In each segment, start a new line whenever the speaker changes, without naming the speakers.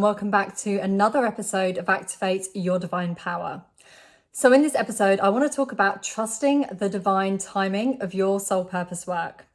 Welcome back to another episode of Activate Your Divine Power. So in this episode, I want to talk about trusting the divine timing of your soul purpose work.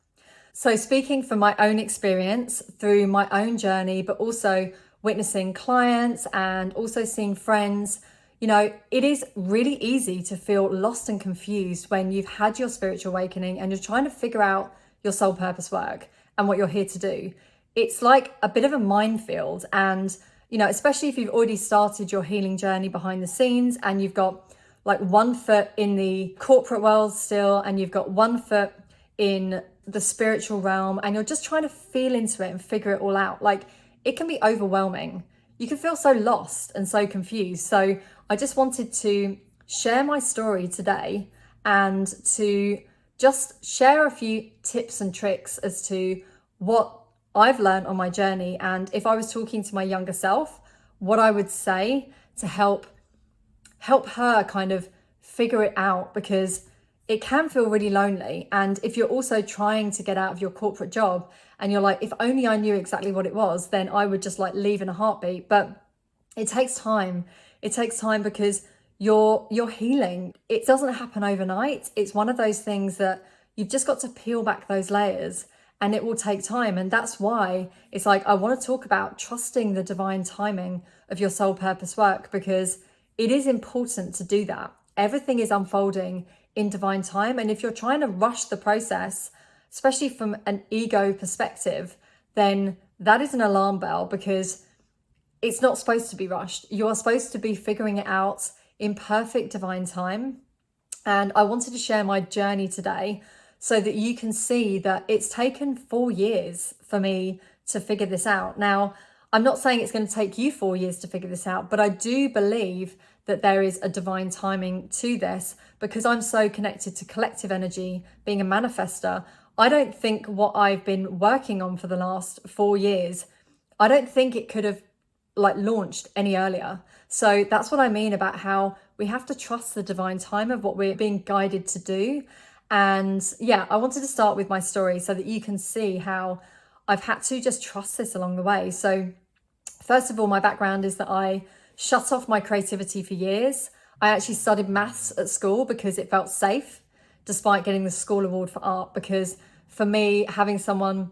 So speaking from my own experience through my own journey, but also witnessing clients and also seeing friends, it is really easy to feel lost and confused when you've had your spiritual awakening and you're trying to figure out your soul purpose work and what you're here to do. It's like a bit of a minefield, and especially if you've already started your healing journey behind the scenes and you've got like 1 foot in the corporate world still, and you've got 1 foot in the spiritual realm, and you're just trying to feel into it and figure it all out. Like, it can be overwhelming. You can feel so lost and so confused. So I just wanted to share my story today and to just share a few tips and tricks as to what I've learned on my journey, and if I was talking to my younger self, what I would say to help her kind of figure it out, because it can feel really lonely. And if you're also trying to get out of your corporate job and you're like, if only I knew exactly what it was, then I would just like leave in a heartbeat. But it takes time. It takes time because you're healing. It doesn't happen overnight. It's one of those things that you've just got to peel back those layers. And it will take time. And that's why it's like, I want to talk about trusting the divine timing of your soul purpose work, because it is important to do that. Everything is unfolding in divine time. And if you're trying to rush the process, especially from an ego perspective, then that is an alarm bell, because it's not supposed to be rushed. You are supposed to be figuring it out in perfect divine time. And I wanted to share my journey today, so that you can see that it's taken 4 years for me to figure this out. Now, I'm not saying it's going to take you 4 years to figure this out, but I do believe that there is a divine timing to this, because I'm so connected to collective energy, being a manifester. I don't think what I've been working on for the last 4 years, I don't think it could have launched any earlier. So that's what I mean about how we have to trust the divine time of what we're being guided to do. And yeah, I wanted to start with my story so that you can see how I've had to just trust this along the way. So first of all, my background is that I shut off my creativity for years. I actually studied maths at school because it felt safe, despite getting the school award for art, because for me, having someone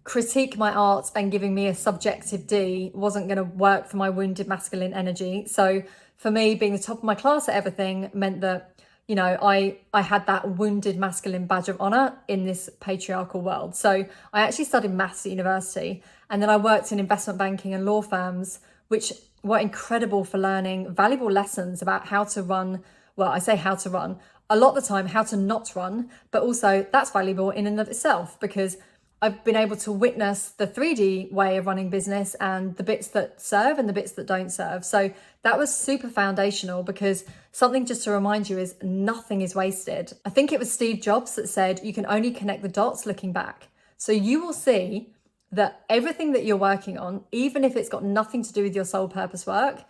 critique my art and giving me a subjective D wasn't going to work for my wounded masculine energy. So for me, being the top of my class at everything meant that I had that wounded masculine badge of honor in this patriarchal world. So I actually studied maths at university, and then I worked in investment banking and law firms, which were incredible for learning valuable lessons about how to run. Well, I say how to run, a lot of the time how to not run, but also that's valuable in and of itself, because I've been able to witness the 3D way of running business and the bits that serve and the bits that don't serve. So that was super foundational, because something just to remind you is nothing is wasted. I think it was Steve Jobs that said, you can only connect the dots looking back. So you will see that everything that you're working on, even if it's got nothing to do with your soul purpose work,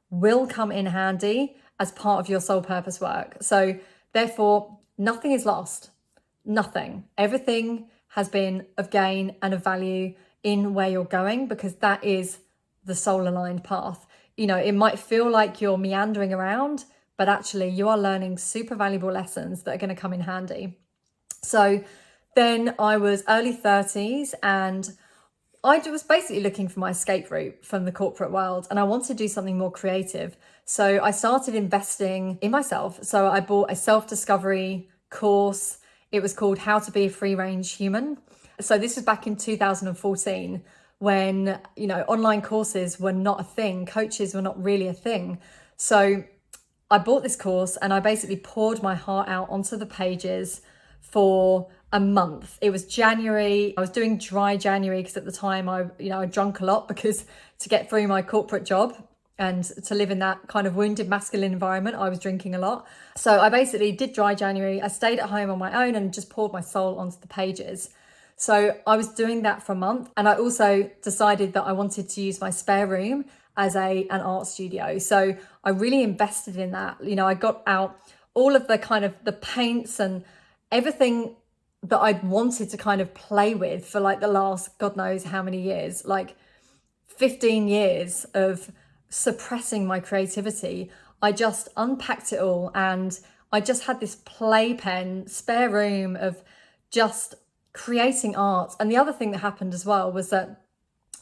will come in handy as part of your soul purpose work. So therefore, nothing is lost. Nothing. Everything has been of gain and of value in where you're going, because that is the soul aligned path. It might feel like you're meandering around, but actually you are learning super valuable lessons that are going to come in handy. So then I was early 30s, and I was basically looking for my escape route from the corporate world, and I wanted to do something more creative. So I started investing in myself. So I bought a self-discovery course. It was called How to Be a Free Range Human. So this was back in 2014, when, online courses were not a thing. Coaches were not really a thing. So I bought this course and I basically poured my heart out onto the pages for a month. It was January. I was doing dry January because at the time I drank a lot, because to get through my corporate job and to live in that kind of wounded masculine environment, I was drinking a lot. So I basically did dry January. I stayed at home on my own and just poured my soul onto the pages. So I was doing that for a month. And I also decided that I wanted to use my spare room as an art studio. So I really invested in that. I got out all of the kind of the paints and everything that I'd wanted to kind of play with for like the last God knows how many years. Like 15 years of suppressing my creativity, I just unpacked it all, and I just had this playpen spare room of just creating art. And the other thing that happened as well was that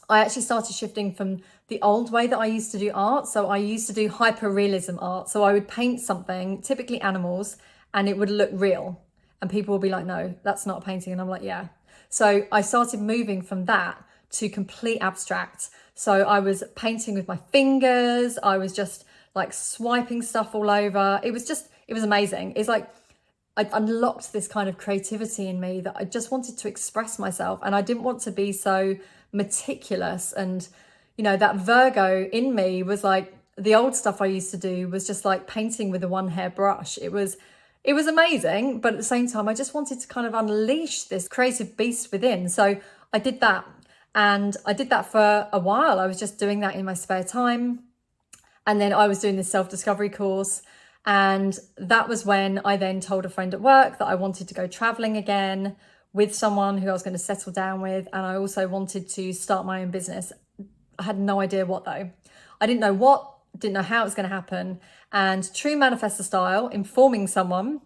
I actually started shifting from the old way that I used to do art. So I used to do hyper-realism art. So I would paint something, typically animals, and it would look real. And people would be like, no, that's not a painting. And I'm like, yeah. So I started moving from that to complete abstract. So I was painting with my fingers. I was just like swiping stuff all over. It was amazing. It's like I unlocked this kind of creativity in me that I just wanted to express myself, and I didn't want to be so meticulous. And that Virgo in me was like, the old stuff I used to do was just like painting with a one hair brush. It was amazing, but at the same time I just wanted to kind of unleash this creative beast within. So I did that, and I did that for a while. I was just doing that in my spare time, and then I was doing this self-discovery course. And that was when I then told a friend at work that I wanted to go traveling again with someone who I was going to settle down with. And I also wanted to start my own business. I had no idea what though. I didn't know what, didn't know how it was going to happen. And true manifestor style, informing someone,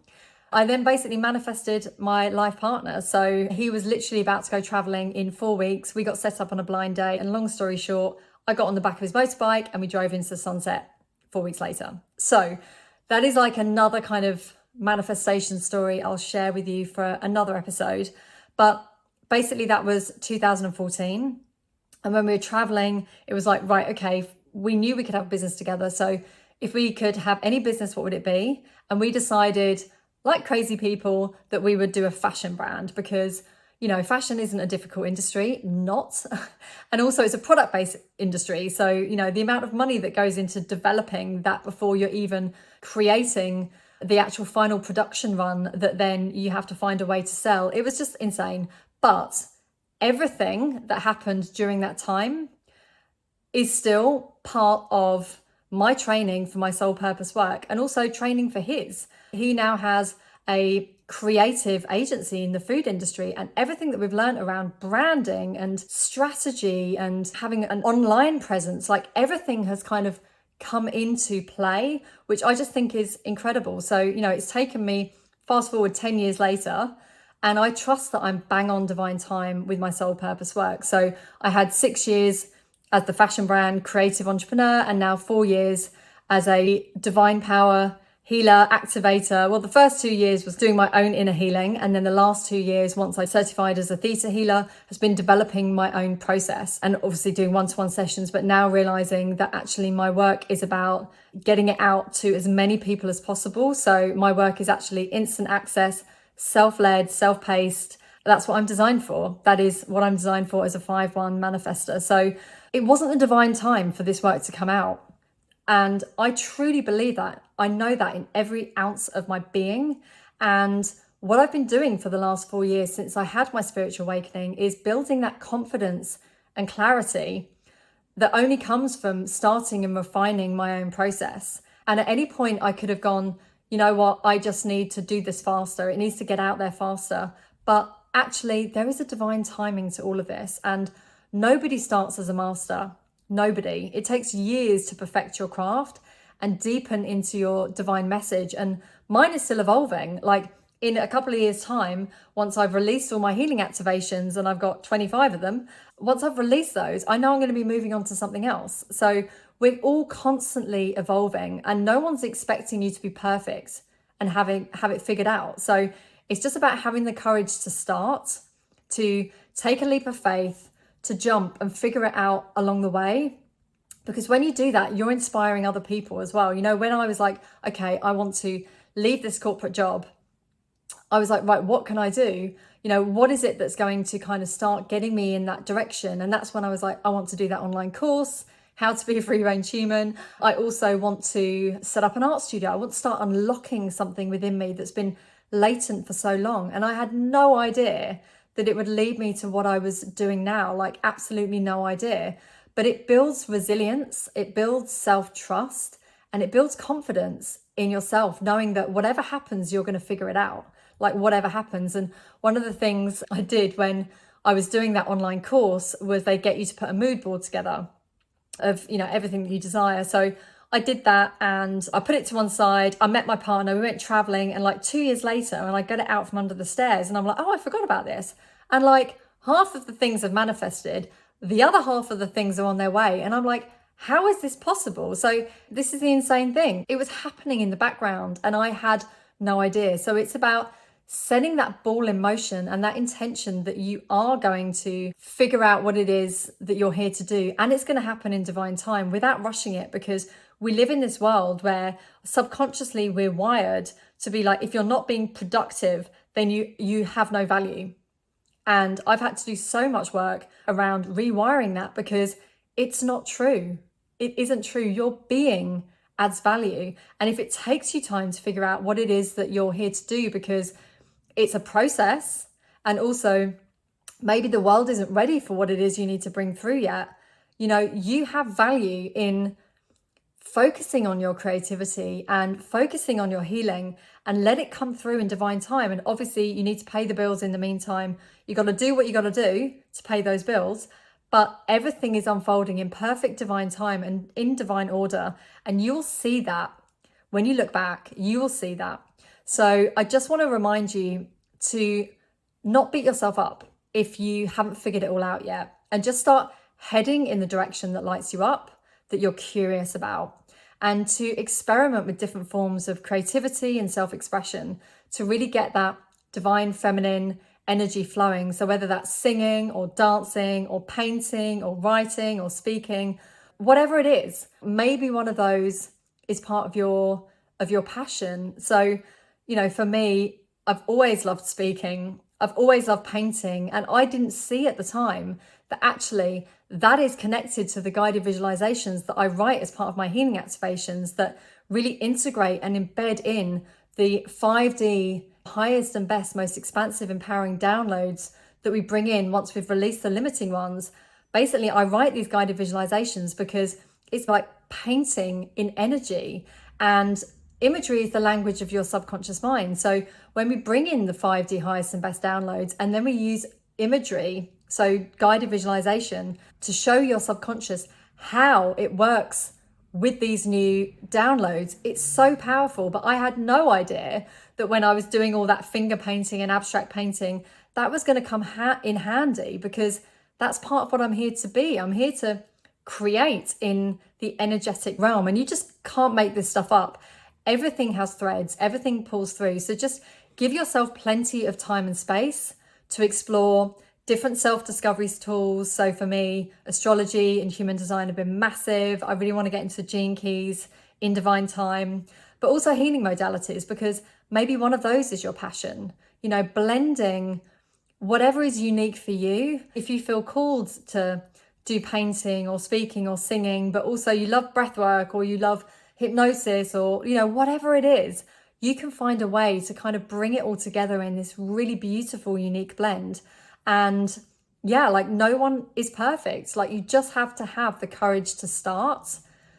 I then basically manifested my life partner. So he was literally about to go traveling in 4 weeks. We got set up on a blind date, and long story short, I got on the back of his motorbike and we drove into the sunset 4 weeks later. So that is like another kind of manifestation story I'll share with you for another episode. But basically that was 2014. And when we were traveling, it was like, right, okay, we knew we could have a business together. So if we could have any business, what would it be? And we decided, like crazy people, that we would do a fashion brand because, fashion isn't a difficult industry, not. And also it's a product-based industry. So, the amount of money that goes into developing that before you're even creating the actual final production run that then you have to find a way to sell. It was just insane. But everything that happened during that time is still part of my training for my soul purpose work, and also training for his. He now has a creative agency in the food industry, and everything that we've learned around branding and strategy and having an online presence, like everything has kind of come into play, which I just think is incredible. So, it's taken me, fast forward 10 years later, and I trust that I'm bang on divine time with my soul purpose work. So I had 6 years as the fashion brand creative entrepreneur, and now 4 years as a Divine Power Healer Activator. Well, the first 2 years was doing my own inner healing, and then the last 2 years, once I certified as a theta healer, has been developing my own process and obviously doing one-to-one sessions, but now realizing that actually my work is about getting it out to as many people as possible. So my work is actually instant access, self-led, self-paced. That's what I'm designed for. That is what I'm designed for as a 5/1 manifestor. So it wasn't the divine time for this work to come out. And I truly believe that. I know that in every ounce of my being. And what I've been doing for the last 4 years since I had my spiritual awakening is building that confidence and clarity that only comes from starting and refining my own process. And at any point I could have gone, you know what, I just need to do this faster. It needs to get out there faster. But actually there is a divine timing to all of this. And nobody starts as a master. Nobody. It takes years to perfect your craft and deepen into your divine message. And mine is still evolving. Like in a couple of years' time, once I've released all my healing activations, and I've got 25 of them, once I've released those, I know I'm going to be moving on to something else. So we're all constantly evolving, and no one's expecting you to be perfect and have it figured out. So it's just about having the courage to start, to take a leap of faith, to jump and figure it out along the way. Because when you do that, you're inspiring other people as well. When I was like, okay, I want to leave this corporate job, I was like, right, what can I do? What is it that's going to kind of start getting me in that direction? And that's when I was like, I want to do that online course, How to Be a Free Range Human. I also want to set up an art studio. I want to start unlocking something within me that's been latent for so long. And I had no idea that it would lead me to what I was doing now, like absolutely no idea. But it builds resilience, it builds self-trust, and it builds confidence in yourself, knowing that whatever happens, you're going to figure it out, like whatever happens. And one of the things I did when I was doing that online course was they get you to put a mood board together of, everything that you desire. So I did that and I put it to one side. I met my partner, we went traveling, and like 2 years later, and I got it out from under the stairs and I'm like, oh, I forgot about this. And like half of the things have manifested, the other half of the things are on their way. And I'm like, how is this possible? So this is the insane thing. It was happening in the background and I had no idea. So it's about setting that ball in motion and that intention that you are going to figure out what it is that you're here to do. And it's going to happen in divine time without rushing it, because we live in this world where subconsciously we're wired to be like, if you're not being productive, then you have no value. And I've had to do so much work around rewiring that, because it's not true. It isn't true. Your being adds value. And if it takes you time to figure out what it is that you're here to do, because it's a process, and also maybe the world isn't ready for what it is you need to bring through yet, you have value in focusing on your creativity and focusing on your healing, and let it come through in divine time. And obviously you need to pay the bills in the meantime. You got to do what you got to do to pay those bills, but everything is unfolding in perfect divine time and in divine order. And you'll see that when you look back, you will see that. So I just want to remind you to not beat yourself up if you haven't figured it all out yet, and just start heading in the direction that lights you up, that you're curious about, and to experiment with different forms of creativity and self-expression to really get that divine feminine energy flowing. So whether that's singing or dancing or painting or writing or speaking, whatever it is, maybe one of those is part of your passion. So, for me, I've always loved speaking. I've always loved painting. And I didn't see at the time that actually that is connected to the guided visualizations that I write as part of my healing activations, that really integrate and embed in the 5D highest and best, most expansive, empowering downloads that we bring in once we've released the limiting ones. Basically, I write these guided visualizations because it's like painting in energy, and imagery is the language of your subconscious mind. So when we bring in the 5D highest and best downloads, and then we use imagery, so guided visualization, to show your subconscious how it works with these new downloads, it's so powerful. But I had no idea that when I was doing all that finger painting and abstract painting, that was going to come in handy, because that's part of what I'm here to be. I'm here to create in the energetic realm, and you just can't make this stuff up. Everything has threads, everything pulls through. So just give yourself plenty of time and space to explore different self-discovery tools. So for me, astrology and human design have been massive. I really want to get into gene keys in divine time, but also healing modalities, because maybe one of those is your passion. Blending whatever is unique for you. If you feel called to do painting or speaking or singing, but also you love breath work, or you love hypnosis, or whatever it is, you can find a way to kind of bring it all together in this really beautiful, unique blend. And yeah, like no one is perfect. Like you just have to have the courage to start,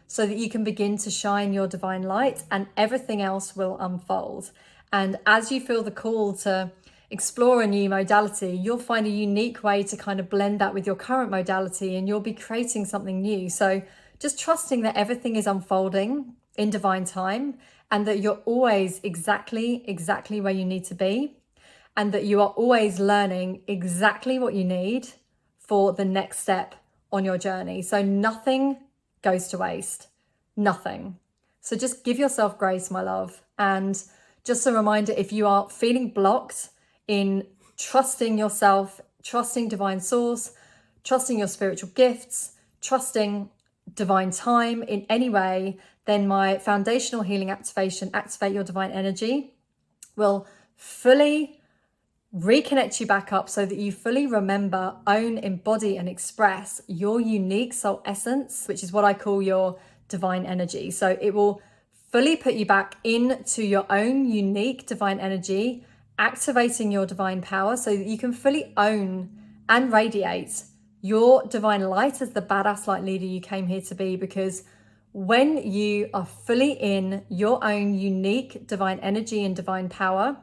so that you can begin to shine your divine light, and everything else will unfold. And as you feel the call to explore a new modality, you'll find a unique way to kind of blend that with your current modality, and you'll be creating something new. So just trusting that everything is unfolding in divine time, and that you're always exactly where you need to be, and that you are always learning exactly what you need for the next step on your journey. So nothing goes to waste, nothing. So just give yourself grace, my love. And just a reminder, if you are feeling blocked in trusting yourself, trusting divine source, trusting your spiritual gifts, trusting divine time in any way, then my foundational healing activation, Activate Your Divine Energy, will fully reconnect you back up, so that you fully remember, own, embody, and express your unique soul essence, which is what I call your divine energy. So it will fully put you back into your own unique divine energy, activating your divine power, so that you can fully own and radiate your divine light as the badass light leader you came here to be. Because when you are fully in your own unique divine energy and divine power,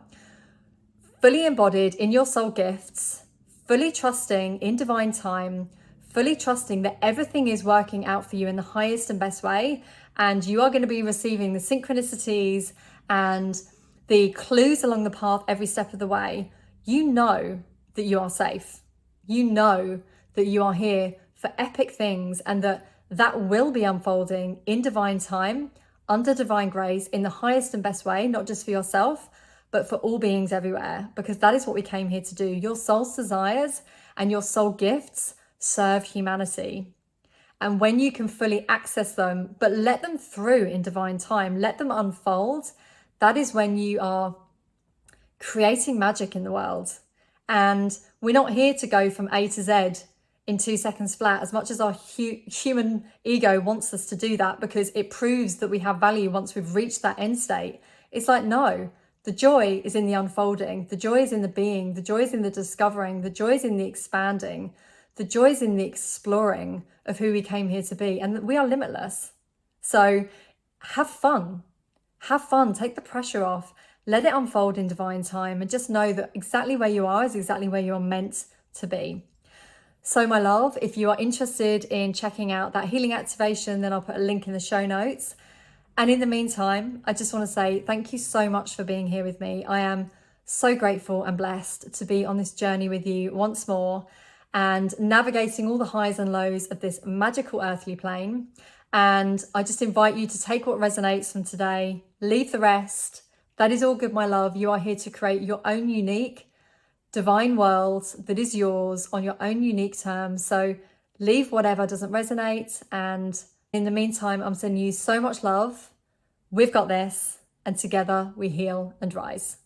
fully embodied in your soul gifts, fully trusting in divine time, fully trusting that everything is working out for you in the highest and best way. And you are going to be receiving the synchronicities and the clues along the path every step of the way. You know that you are safe. You know that you are here for epic things, and that will be unfolding in divine time, under divine grace, in the highest and best way, not just for yourself, but for all beings everywhere, because that is what we came here to do. Your soul's desires and your soul gifts serve humanity. And when you can fully access them, but let them through in divine time, let them unfold, that is when you are creating magic in the world. And we're not here to go from A to Z in 2 seconds flat, as much as our human ego wants us to do that, because it proves that we have value once we've reached that end state. It's like, no, the joy is in the unfolding. The joy is in the being. The joy is in the discovering. The joy is in the expanding. The joy is in the exploring of who we came here to be. And we are limitless. So have fun. Have fun. Take the pressure off. Let it unfold in divine time, and just know that exactly where you are is exactly where you're meant to be. So my love, if you are interested in checking out that healing activation, then I'll put a link in the show notes. And in the meantime, I just want to say thank you so much for being here with me. I am so grateful and blessed to be on this journey with you once more and navigating all the highs and lows of this magical earthly plane. And I just invite you to take what resonates from today, leave the rest. That is all good, my love. You are here to create your own unique divine world that is yours on your own unique terms. So leave whatever doesn't resonate. And in the meantime, I'm sending you so much love. We've got this, and together we heal and rise.